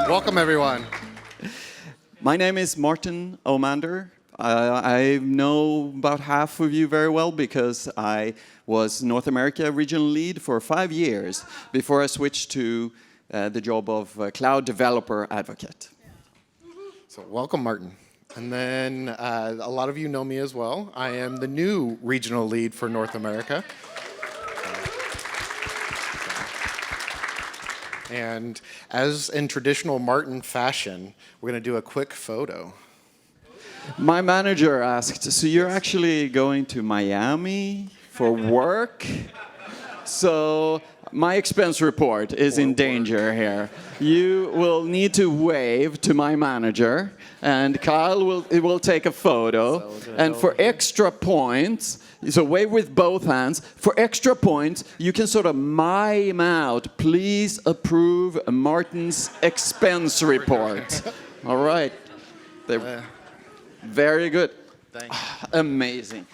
Welcome, everyone. My name is Martin Omander. I know about half of you very well because I was North America regional lead for 5 years before I switched to the job of cloud developer advocate. So welcome, Martin. And then a lot of you know me as well. I am the new regional lead for North America. And as in traditional Martin fashion, we're going to do a quick photo. My manager asked, so you're actually going to Miami for work? So my expense report is in danger here. You will need to wave to my manager, and Kyle will take a photo. And for extra points, so wave with both hands. For extra points, you can sort of mime out, please approve Martin's expense report. All right. Very good. Thank you. Amazing.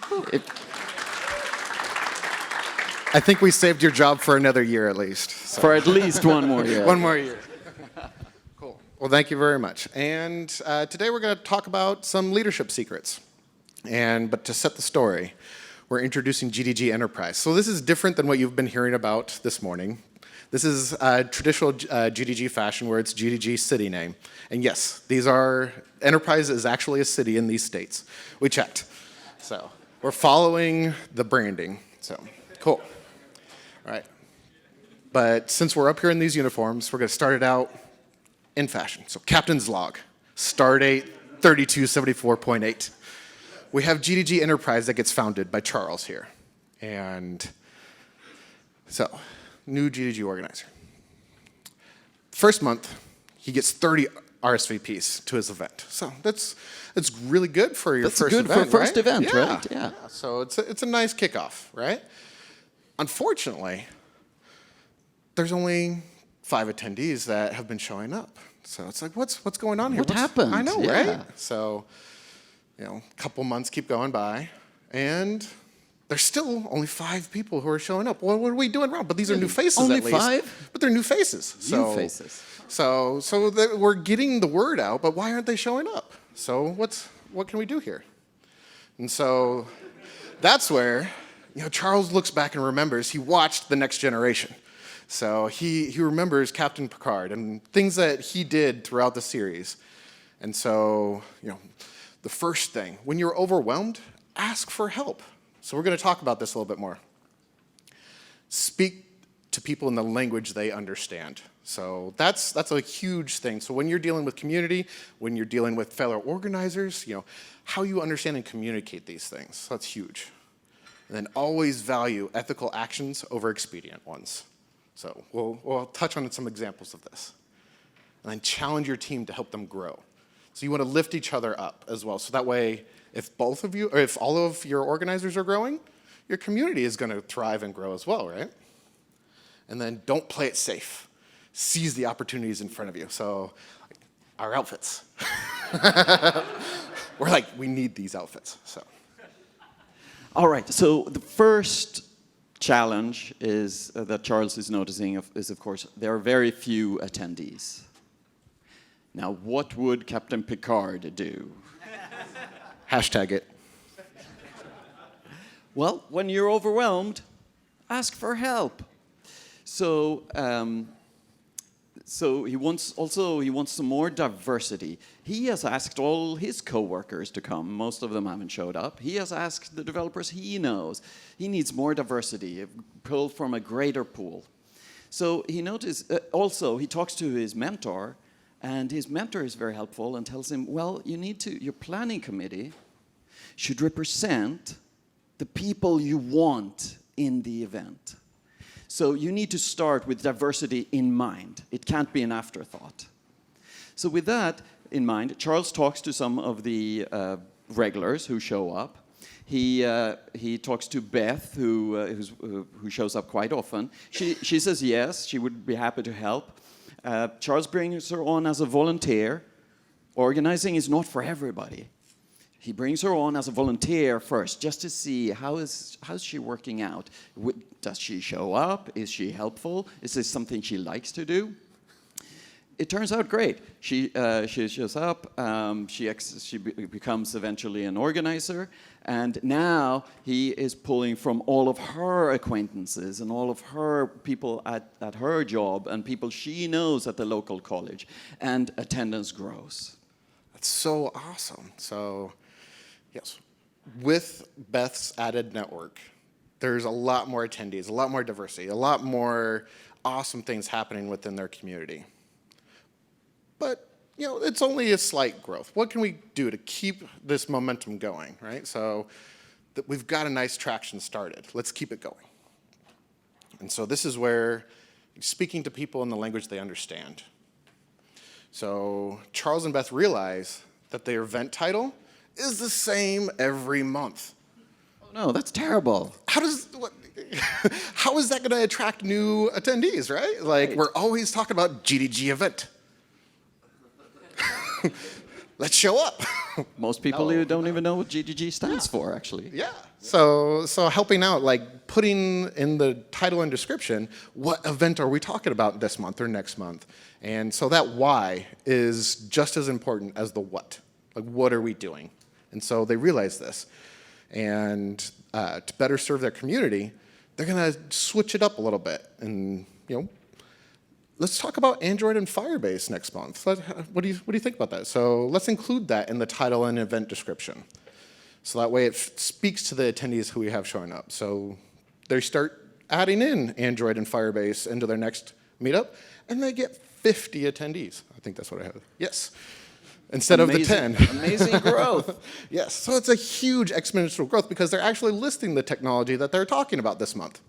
I think we saved your job for another year at least. So. For at least one more year. One more year. Cool. Well, thank you very much. And today we're going to talk about some leadership secrets. But to set the story, we're introducing GDG Enterprise. So this is different than what you've been hearing about this morning. This is traditional GDG fashion where it's GDG city name. And yes, Enterprise is actually a city in these states. We checked. So we're following the branding. So cool. All right. But since we're up here in these uniforms, we're going to start it out in fashion. So Captain's Log, start date 3274.8. We have GDG Enterprise that gets founded by Charles here. And so, new GDG organizer. First month, he gets 30 RSVPs to his event. So that's really good for your first event, That's good for first right? event, right? Yeah. So it's a nice kickoff, right? Unfortunately, there's only 5 attendees that have been showing up. So it's like, what's going on here? What happened? I know, yeah. right? So, a couple months keep going by, and there's still only 5 people who are showing up. Well, what are we doing wrong? But these are new faces only at least. 5? But they're new faces. New faces. So we're getting the word out, but why aren't they showing up? So what can we do here? And so that's where Charles looks back and remembers he watched The Next Generation. So he remembers Captain Picard and things that he did throughout the series. And so, the first thing, when you're overwhelmed, ask for help. So we're going to talk about this a little bit more. Speak to people in the language they understand. So that's a huge thing. So when you're dealing with community, when you're dealing with fellow organizers, how you understand and communicate these things. That's huge. And then always value ethical actions over expedient ones. So we'll touch on some examples of this. And then challenge your team to help them grow. So you want to lift each other up as well. So that way, if all of your organizers are growing, your community is going to thrive and grow as well, right? And then don't play it safe. Seize the opportunities in front of you. So our outfits. We're like, we need these outfits. So. All right, so the first challenge is that Charles is noticing is, of course, there are very few attendees. Now, what would Captain Picard do? Hashtag it. Well, when you're overwhelmed, ask for help. So he wants some more diversity. He has asked all his coworkers to come. Most of them haven't showed up. He has asked the developers he knows. He needs more diversity, pulled from a greater pool. So he noticed, also he talks to his mentor, and his mentor is very helpful and tells him, well, your planning committee should represent the people you want in the event. So you need to start with diversity in mind. It can't be an afterthought. So with that in mind, Charles talks to some of the regulars who show up. He talks to Beth, who shows up quite often. She says yes, she would be happy to help. Charles brings her on as a volunteer. Organizing is not for everybody. He brings her on as a volunteer first, just to see how's she working out. Does she show up? Is she helpful? Is this something she likes to do? it turns out great. She shows up. She becomes eventually an organizer, and now he is pulling from all of her acquaintances and all of her people at her job and people she knows at the local college, and attendance grows. That's so awesome. So, yes, with Beth's added network, there's a lot more attendees, a lot more diversity, a lot more awesome things happening within their community. But, it's only a slight growth. What can we do to keep this momentum going, right? So we've got a nice traction started. Let's keep it going. And so this is where speaking to people in the language they understand. So Charles and Beth realize that their event title is the same every month. Oh no, that's terrible. How is that going to attract new attendees, right? Like, we're always talking about GDG event. Let's show up. Most people don't even know what GDG stands for, actually. Yeah. So helping out, like putting in the title and description, what event are we talking about this month or next month? And so that why is just as important as the what. Like, what are we doing? And so they realize this. And to better serve their community, they're going to switch it up a little bit. And, let's talk about Android and Firebase next month. What do you think about that? So let's include that in the title and event description. So that way it speaks to the attendees who we have showing up. So they start adding in Android and Firebase into their next meetup, and they get 50 attendees. I think that's what I have. Yes. Instead of the 10. Amazing growth. Yes. So it's a huge exponential growth because they're actually listing the technology that they're talking about this month.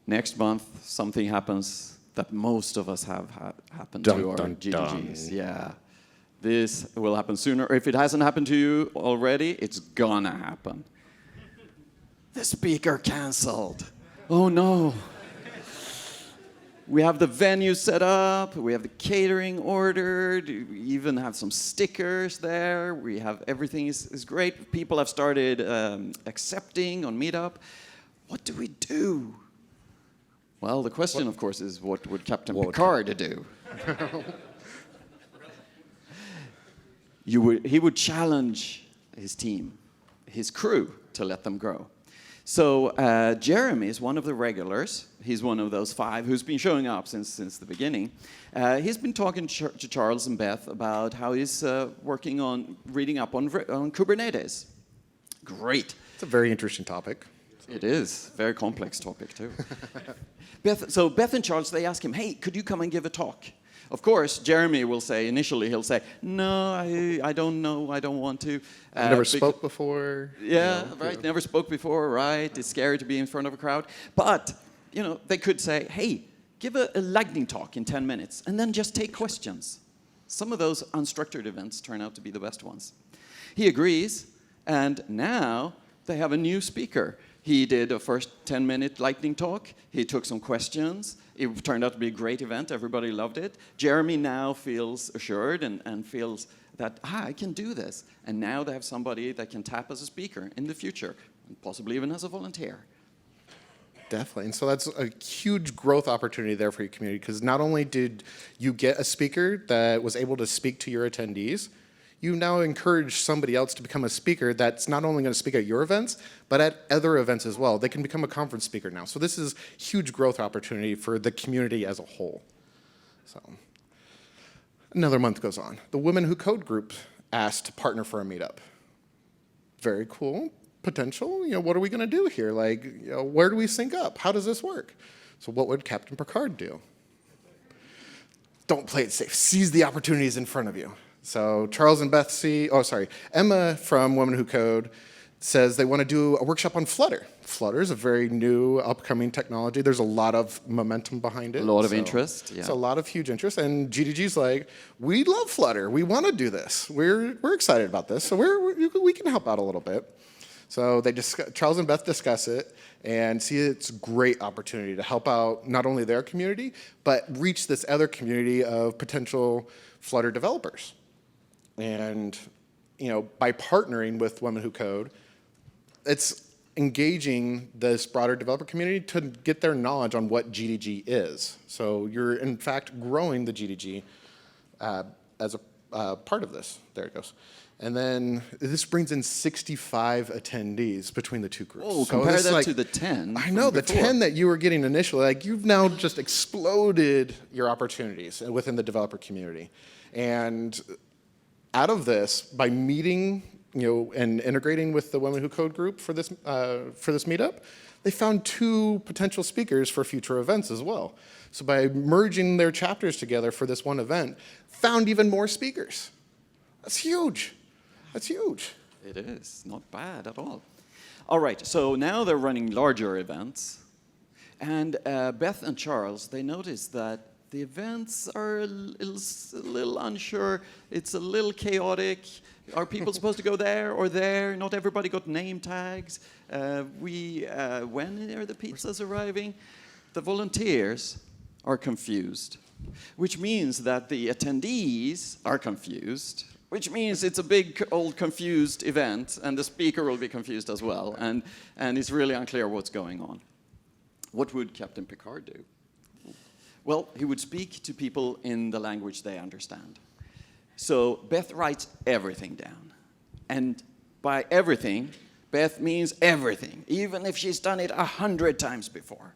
Next month, something happens that most of us have happened to our GDGs. Yeah. This will happen sooner. If it hasn't happened to you already, it's gonna happen. The speaker canceled. Oh no. We have the venue set up, we have the catering ordered, we even have some stickers there, we have everything is great. People have started accepting on Meetup. What do we do? Well, the question, of course, is what would Captain Picard do? He would challenge his team, his crew, to let them grow. So Jeremy is one of the regulars. He's one of those 5 who's been showing up since the beginning. He's been talking to Charles and Beth about how he's working on reading up on Kubernetes. Great. It's a very interesting topic. It is. Very complex topic, too. Beth and Charles, they ask him, hey, could you come and give a talk? Of course, Jeremy will say, initially, he'll say, no, I don't know, I don't want to. Never spoke before. Yeah, right, never spoke before, right. It's scary to be in front of a crowd. But, they could say, hey, give a lightning talk in 10 minutes, and then just take questions. Some of those unstructured events turn out to be the best ones. He agrees, and now they have a new speaker. He did a first 10-minute lightning talk. He took some questions. It turned out to be a great event. Everybody loved it. Jeremy now feels assured and feels that, I can do this. And now they have somebody that can tap as a speaker in the future, and possibly even as a volunteer. Definitely. And so that's a huge growth opportunity there for your community, because not only did you get a speaker that was able to speak to your attendees, you now encourage somebody else to become a speaker that's not only going to speak at your events, but at other events as well. They can become a conference speaker now. So this is huge growth opportunity for the community as a whole. So another month goes on. The Women Who Code group asked to partner for a meetup. Very cool potential. What are we going to do here? Like, where do we sync up? How does this work? So what would Captain Picard do? Don't play it safe. Seize the opportunities in front of you. So Charles and Beth Emma from Women Who Code says they want to do a workshop on Flutter. Flutter is a very new, upcoming technology. There's a lot of momentum behind it. A lot of interest, yeah. It's a lot of huge interest. And GDG's like, we love Flutter. We want to do this. We're excited about this. So we can help out a little bit. So Charles and Beth discuss it and see it's a great opportunity to help out not only their community, but reach this other community of potential Flutter developers. And by partnering with Women Who Code, it's engaging this broader developer community to get their knowledge on what GDG is. So you're, in fact, growing the GDG as a part of this. There it goes. And then this brings in 65 attendees between the two groups. Oh, so compare that like, to the 10. I know, the before. 10 that you were getting initially, like you've now just exploded your opportunities within the developer community. And out of this, by meeting, and integrating with the Women Who Code group for this meetup, they found 2 potential speakers for future events as well. So by merging their chapters together for this one event, found even more speakers. That's huge. That's huge. It is, not bad at all. All right, so now they're running larger events. And Beth and Charles, they noticed that the events are a little unsure. It's a little chaotic. Are people supposed to go there or there? Not everybody got name tags. When are the pizzas arriving? The volunteers are confused, which means that the attendees are confused, which means it's a big, old, confused event, and the speaker will be confused as well, and it's really unclear what's going on. What would Captain Picard do? Well, he would speak to people in the language they understand. So Beth writes everything down. And by everything, Beth means everything, even if she's done it 100 times before.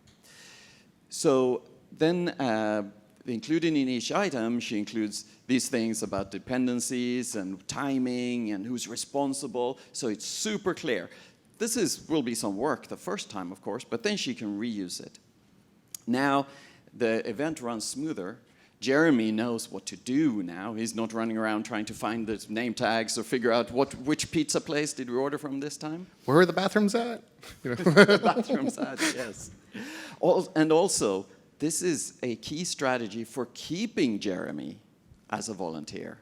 So then, including in each item, she includes these things about dependencies and timing and who's responsible, so it's super clear. This will be some work the first time, of course, but then she can reuse it. Now, the event runs smoother. Jeremy knows what to do now. He's not running around trying to find the name tags or figure out which pizza place did we order from this time. Where are the bathrooms at? The bathrooms at, yes. And also, this is a key strategy for keeping Jeremy as a volunteer.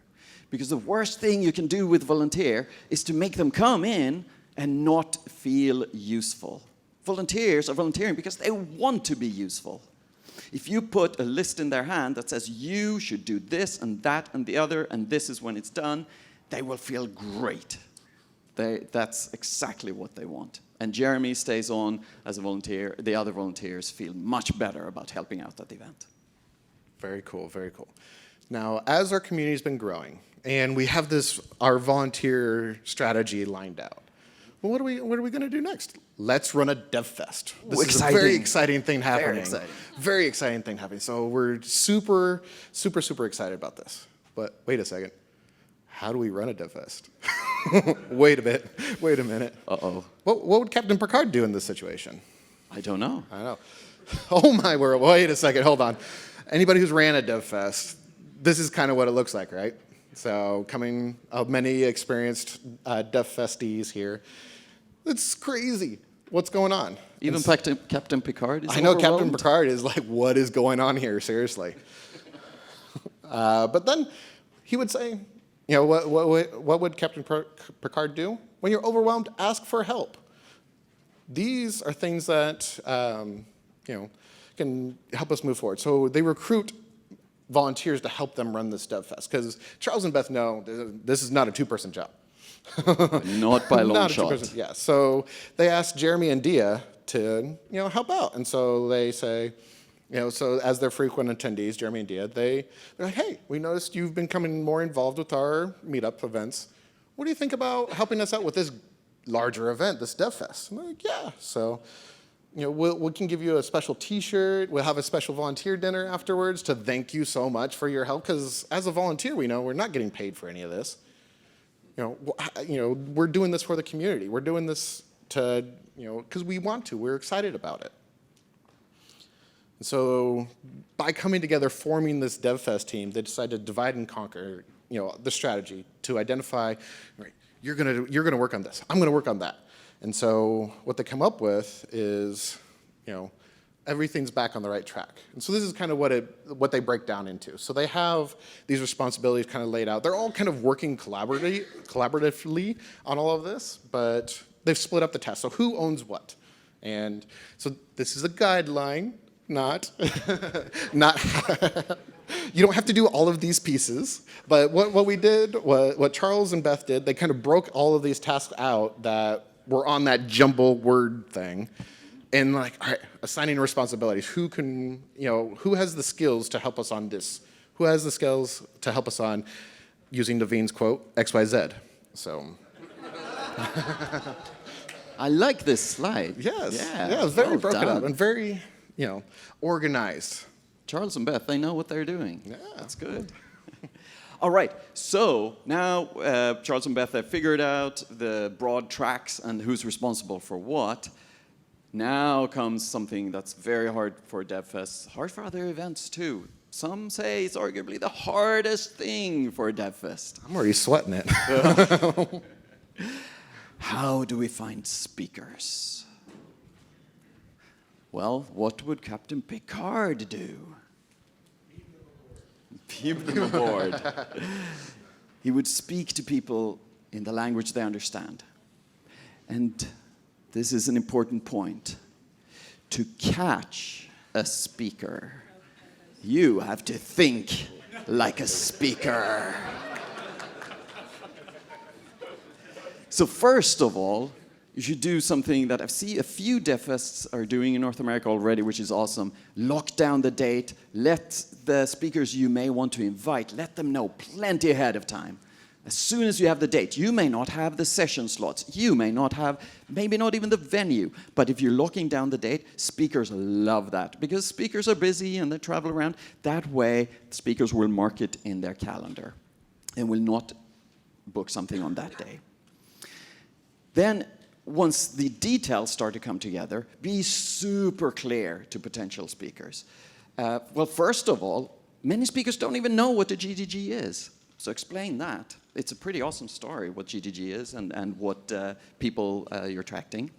Because the worst thing you can do with volunteer is to make them come in and not feel useful. Volunteers are volunteering because they want to be useful. If you put a list in their hand that says you should do this and that and the other, and this is when it's done, they will feel great. That's exactly what they want. And Jeremy stays on as a volunteer. The other volunteers feel much better about helping out at the event. Very cool, very cool. Now, as our community's been growing, and we have our volunteer strategy lined out, well, what are we going to do next? Let's run a Dev Fest. This is a very exciting thing happening. Very exciting. Very exciting thing happening. So we're super, super, super excited about this. But wait a second. How do we run a Dev Fest? Wait a minute. Uh-oh. What would Captain Picard do in this situation? I don't know. I know. Oh my word, wait a second, hold on. Anybody who's ran a Dev Fest, this is kind of what it looks like, right? So coming of many experienced Dev Festies here. It's crazy. What's going on? Even Captain Picard is I know Captain overwhelmed? Picard is like, what is going on here, seriously? But then he would say, what would Captain Picard do? When you're overwhelmed, ask for help. These are things that can help us move forward. So they recruit volunteers to help them run this Dev Fest, because Charles and Beth know this is not a 2-person job. Not by long shot. Yeah, so they asked Jeremy and Dia to help out, and so they say, so as they're frequent attendees, Jeremy and Dia, they're like, hey, we noticed you've been becoming more involved with our meetup events. What do you think about helping us out with this larger event, this Dev Fest? I'm like, yeah. So, we can give you a special T-shirt. We'll have a special volunteer dinner afterwards to thank you so much for your help. Because as a volunteer, we know we're not getting paid for any of this. We're doing this for the community. We're doing this to, because we want to. We're excited about it. And so by coming together, forming this DevFest team, they decided to divide and conquer, the strategy to identify, right, you're gonna work on this. I'm gonna work on that. And so what they come up with is, everything's back on the right track. And so this is kind of what they break down into. So they have these responsibilities kind of laid out. They're all kind of working collaboratively on all of this, but they've split up the tasks. So who owns what? And so this is a guideline, not you don't have to do all of these pieces. But what we did, what Charles and Beth did, they kind of broke all of these tasks out that we're on that jumble word thing. And like, all right, assigning responsibilities. Who can, who has the skills to help us on this? Who has the skills to help us on, using Naveen's quote, XYZ? So. I like this slide. Yes. Yeah, It's very well broken done. up and very, organized. Charles and Beth, they know what they're doing. Yeah. That's good. All right, so now Charles and Beth have figured out the broad tracks and who's responsible for what. Now comes something that's very hard for DevFest, hard for other events too. Some say it's arguably the hardest thing for DevFest. I'm already sweating it. How do we find speakers? Well, what would Captain Picard do? Keep them aboard. He would speak to people in the language they understand. And this is an important point. To catch a speaker, you have to think like a speaker. So first of all, you should do something that I see a few DevFests are doing in North America already, which is awesome. Lock down the date. Let the speakers you may want to invite, let them know plenty ahead of time. As soon as you have the date, you may not have the session slots. You may not have, maybe not even the venue. But if you're locking down the date, speakers love that. Because speakers are busy and they travel around. That way, speakers will mark it in their calendar and will not book something on that day. Then, once the details start to come together, be super clear to potential speakers. Well, first of all, many speakers don't even know what the GDG is. So explain that. It's a pretty awesome story, what GDG is and what people you're attracting.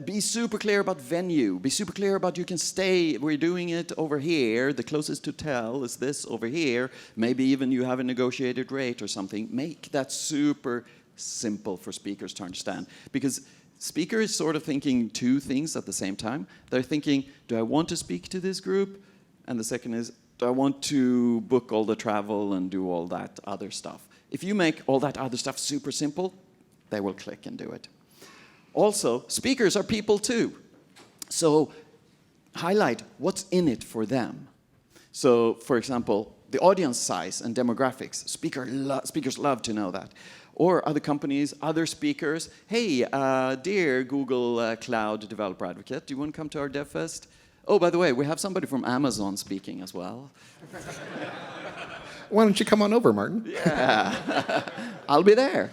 Be super clear about venue. Be super clear about you can stay. We're doing it over here. The closest hotel is this over here. Maybe even you have a negotiated rate or something. Make that super simple for speakers to understand. Because speaker is sort of thinking two things at the same time. They're thinking, do I want to speak to this group? And the second is, do I want to book all the travel and do all that other stuff? If you make all that other stuff super simple, they will click and do it. Also, speakers are people too. So highlight what's in it for them. So, for example, the audience size and demographics. Speakers love to know that. Or other companies, other speakers. Hey, dear Google Cloud Developer Advocate, do you want to come to our DevFest? Oh, by the way, we have somebody from Amazon speaking as well. Why don't you come on over, Martin? Yeah, I'll be there.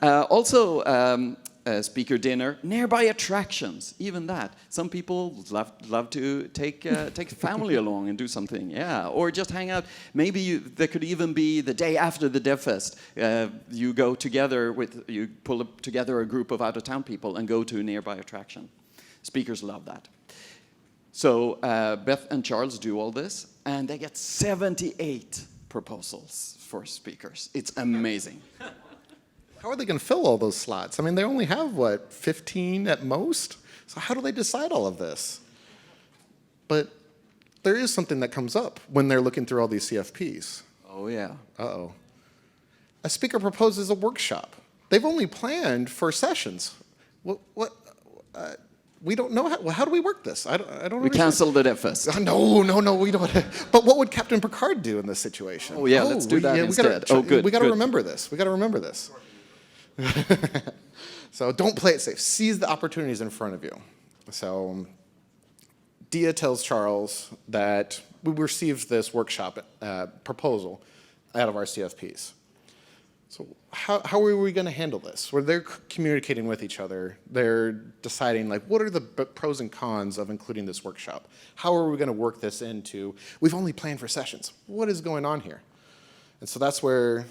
Also, speaker dinner, nearby attractions, even that. Some people love to take family along and do something, yeah, or just hang out. Maybe there could even be the day after the DevFest. You go together you pull together a group of out-of-town people and go to a nearby attraction. Speakers love that. So Beth and Charles do all this, and they get 78 proposals for speakers. It's amazing. How are they going to fill all those slots? I mean, they only have, 15 at most? So how do they decide all of this? But there is something that comes up when they're looking through all these CFPs. Oh, yeah. Uh-oh. A speaker proposes a workshop. They've only planned for sessions. We don't know how do we work this? I don't understand. We cancel the DevFest. No, we don't. But what would Captain Picard do in this situation? Oh, yeah, let's do that instead. We got to remember this. We got to remember this. So don't play it safe. Seize the opportunities in front of you. So Dia tells Charles that we received this workshop proposal out of our CFPs. So how are we going to handle this? Where they're communicating with each other, they're deciding what are the pros and cons of including this workshop? How are we going to work this into? We've only planned for sessions. What is going on here? And so that's where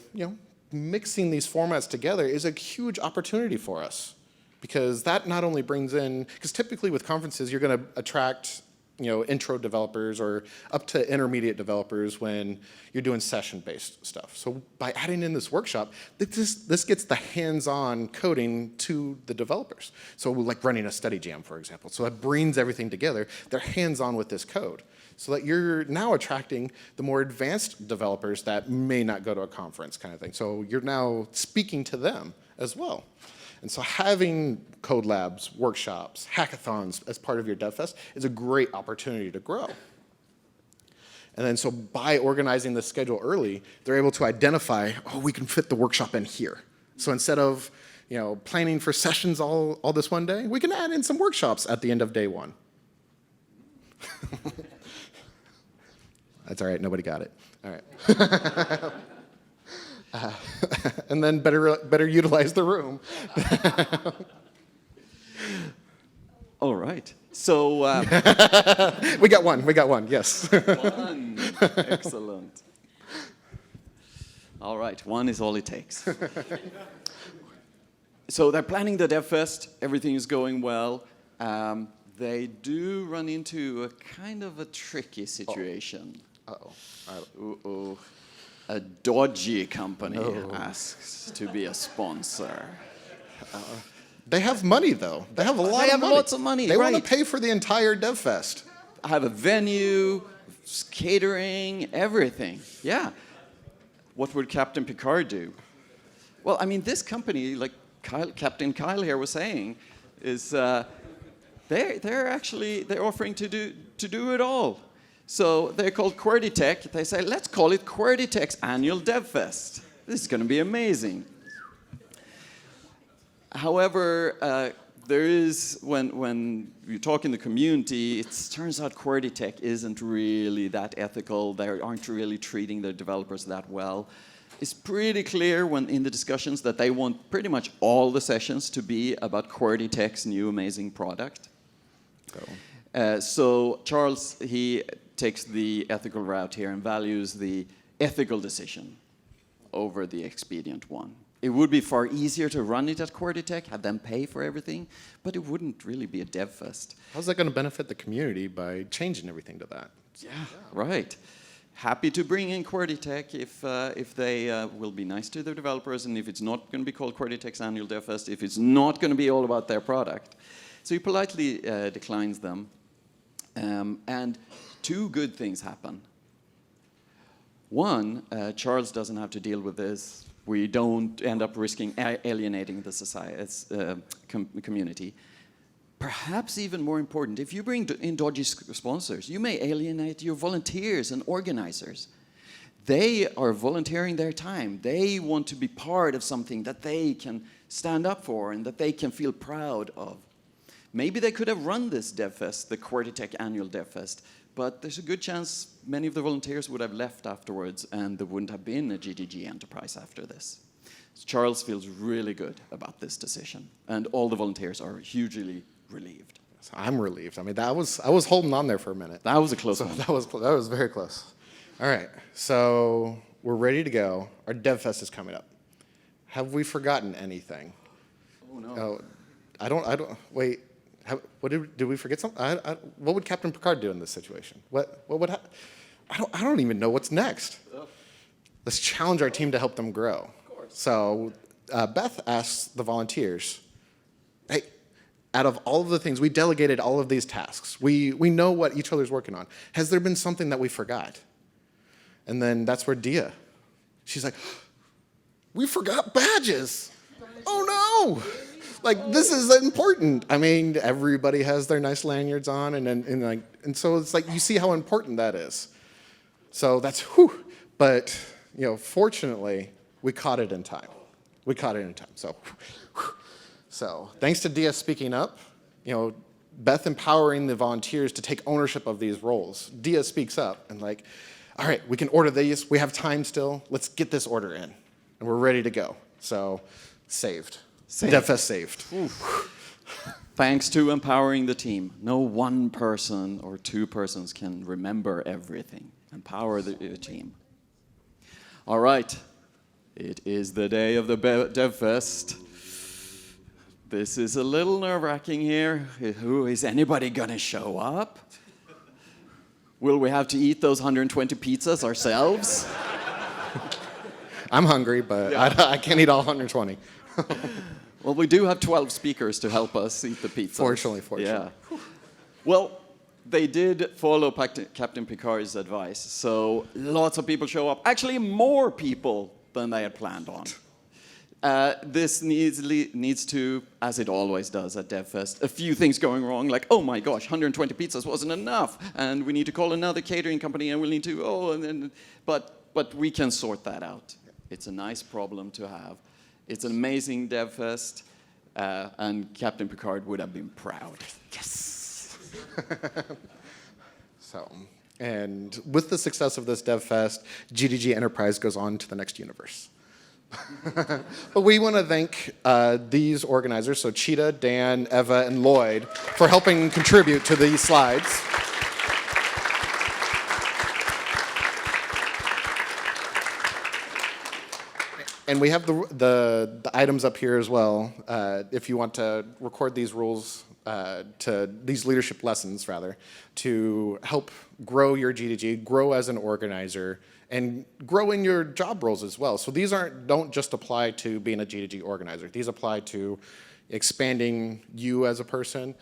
mixing these formats together is a huge opportunity for us, because that not only brings in, because typically with conferences you're going to attract intro developers or up to intermediate developers when you're doing session-based stuff. So by adding in this workshop, this gets the hands-on coding to the developers. So like running a study jam, for example. So it brings everything together. They're hands-on with this code. So that you're now attracting the more advanced developers that may not go to a conference kind of thing. So you're now speaking to them as well. And so having code labs, workshops, hackathons as part of your DevFest is a great opportunity to grow. And then so by organizing the schedule early, they're able to identify, oh, we can fit the workshop in here. So instead of planning for sessions all this one day, we can add in some workshops at the end of day one. That's all right, nobody got it. All right. And then better utilize the room. All right. So we got one, yes. one. Excellent. All right, one is all it takes. So they're planning the DevFest. Everything is going well. They do run into a kind of a tricky situation. Uh-oh. A dodgy company asks to be a sponsor. They have money, though. They have a lot of money. They have lots of money, They right. want to pay for the entire DevFest. Have a venue, catering, everything. Yeah. What would Captain Picard do? Well, I mean, this company, like Captain Kyle here was saying, is they're offering to do it all. So they're called QWERTY. They say, let's call it QWERTY's annual DevFest. This is going to be amazing. However, there is, when you talk in the community, it turns out QWERTY isn't really that ethical. They aren't really treating their developers that well. It's pretty clear in the discussions that they want pretty much all the sessions to be about QWERTY's new amazing product. So Charles, he takes the ethical route here and values the ethical decision over the expedient one. It would be far easier to run it at QWERTY, have them pay for everything, but it wouldn't really be a DevFest. How's that going to benefit the community by changing everything to that? Yeah, right. Happy to bring in QWERTY if they will be nice to their developers, and if it's not going to be called QWERTY's annual DevFest, if it's not going to be all about their product. So he politely declines them, and two good things happen. One, Charles doesn't have to deal with this. We don't end up risking alienating the community. Perhaps even more important, if you bring in dodgy sponsors, you may alienate your volunteers and organizers. They are volunteering their time. They want to be part of something that they can stand up for and that they can feel proud of. Maybe they could have run this DevFest, the QWERTY annual DevFest, but there's a good chance many of the volunteers would have left afterwards and there wouldn't have been a GDG enterprise after this. So Charles feels really good about this decision, and all the volunteers are hugely relieved. So I'm relieved. I mean, I was holding on there for a minute. That was a close one. That was very close. All right, so we're ready to go. Our DevFest is coming up. Have we forgotten anything? Oh no. Oh, I don't. Wait. Did we forget something? What would Captain Picard do in this situation? What would I don't even know what's next. Oh. Let's challenge our team to help them grow. Of course. So Beth asks the volunteers, hey, out of all of the things, we delegated all of these tasks. We know what each other's working on. Has there been something that we forgot? And then that's where Dia, she's like, we forgot badges. Oh no! Like, this is important. I mean, everybody has their nice lanyards on, and so it's like you see how important that is. So that's whew. But fortunately, we caught it in time. So thanks to Dia speaking up, Beth empowering the volunteers to take ownership of these roles. Dia speaks up and like, all right, we can order these. We have time still. Let's get this order in, and we're ready to go. So saved. DevFest saved. Thanks to empowering the team. No one person or two persons can remember everything. Empower the team. All right. It is the day of the DevFest. This is a little nerve-wracking here. Is anybody going to show up? Will we have to eat those 120 pizzas ourselves? I'm hungry, but yeah. I can't eat all 120. Well, we do have 12 speakers to help us eat the pizza. Fortunately. Yeah. Well, they did follow Captain Picard's advice, so lots of people show up. Actually, more people than they had planned on. This needs to, as it always does at DevFest, a few things going wrong, like, oh my gosh, 120 pizzas wasn't enough, and we need to call another catering company, and we'll need to, but we can sort that out. It's a nice problem to have. It's an amazing DevFest, and Captain Picard would have been proud. Yes! And with the success of this DevFest, GDG Enterprise goes on to the next universe. But we want to thank these organizers, so Cheetah, Dan, Eva, and Lloyd, for helping contribute to these slides. And we have the items up here as well, if you want to record these rules, these leadership lessons, rather, to help grow your GDG, grow as an organizer, and grow in your job roles as well. So these don't just apply to being a GDG organizer. These apply to expanding you as a person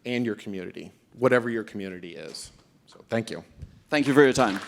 and your community, whatever your community is. So thank you. Thank you for your time.